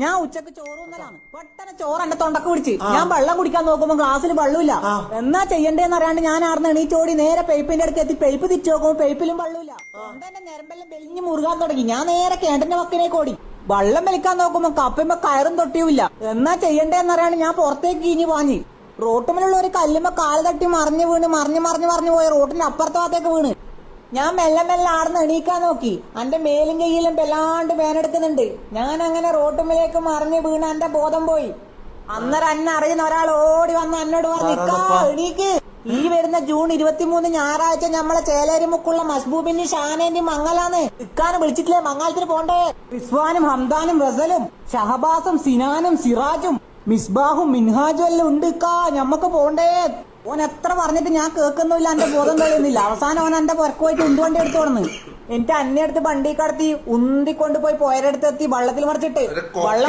ഞാൻ ഉച്ചക്ക് ചോറുന്നലാണ് പെട്ടെന്ന് ചോറ് എന്റെ തൊണ്ടക്ക് പിടിച്ച് ഞാൻ വെള്ളം കുടിക്കാൻ നോക്കുമ്പോ ഗ്ലാസ്സിൽ വെള്ളമില്ല. എന്നാ ചെയ്യണ്ടേന്ന് അറിയാണ്ട് ഞാൻ ആർന്ന് എണീച്ചോടി നേരെ പൈപ്പിന്റെ അടുത്ത് എത്തി പൈപ്പ് തിരിച്ചു നോക്കുമ്പോ പൈപ്പിലും വെള്ളമില്ല. തൊണ്ടന്റെ ഞരമ്പെല്ലാം വെളിഞ്ഞ് മുറുകാൻ തുടങ്ങി. ഞാൻ നേരെ കേണ്ടന്റെ മക്കിനേക്ക് ഓടി. വെള്ളം വലിക്കാൻ നോക്കുമ്പോ കപ്പുമ്പോ കയറും തൊട്ടിയുമില്ല. എന്നാ ചെയ്യണ്ടേന്ന് അറിയാണ്ട് ഞാൻ പുറത്തേക്ക് ഇനി വാങ്ങി. റോട്ടുമിലുള്ള ഒരു കല്ലുമ്പോ കാല് തട്ടി മറിഞ്ഞു വീണ് മറിഞ്ഞു പോയ റോട്ടിന്റെ അപ്പുറത്തെ ഭാഗത്തേക്ക് വീണ്. ഞാൻ മെല്ലെ ആർന്ന് എണീക്കാൻ നോക്കി. എന്റെ മേലും കയ്യിലും വല്ലാണ്ട് വേനെടുക്കുന്നുണ്ട്. ഞാൻ അങ്ങനെ റോട്ടുമ്പിലേക്ക് മറിഞ്ഞു വീണ് എന്റെ ബോധം പോയി. അന്നേരം എന്നെ അറിയുന്ന ഒരാൾ ഓടി വന്ന് എന്നോട് പറഞ്ഞു, എണീക്ക്, ഈ വരുന്ന ജൂൺ 23 ഞായറാഴ്ച നമ്മളെ ചേലേരിമുക്കുള്ള മസ്ബൂബിന്റെ ഷാനേന്റെ മംഗലാന്ന്. ഇക്കാനെ വിളിച്ചിട്ടില്ലേ മംഗലത്തിന് പോണ്ടേ? റിസ്വാനും ഹംദാനും റസലും ഷഹബാസും സിനാനും സിറാജും മിസ്ബാഹും മിൻഹാജും എല്ലാം ഉണ്ട്. ഇക്കാ ഞമ്മക്ക് പോണ്ടേ? ഓൻ എത്ര പറഞ്ഞിട്ട് ഞാൻ കേൾക്കുന്നില്ല. എന്റെ ബോധം തെളിയുന്നില്ല. അവസാനം ഓൻ എന്റെ പുറക്ക് പോയിട്ട് ഉന്തുവണ്ടി എടുത്തു കൊടുന്ന് എന്നിട്ട് അന്നെ അടുത്ത് വണ്ടി കടത്തി ഉന്തിക്കൊണ്ടുപോയി പോയരടുത്തെത്തി വള്ളത്തിൽ മറിച്ചിട്ട് വെള്ളം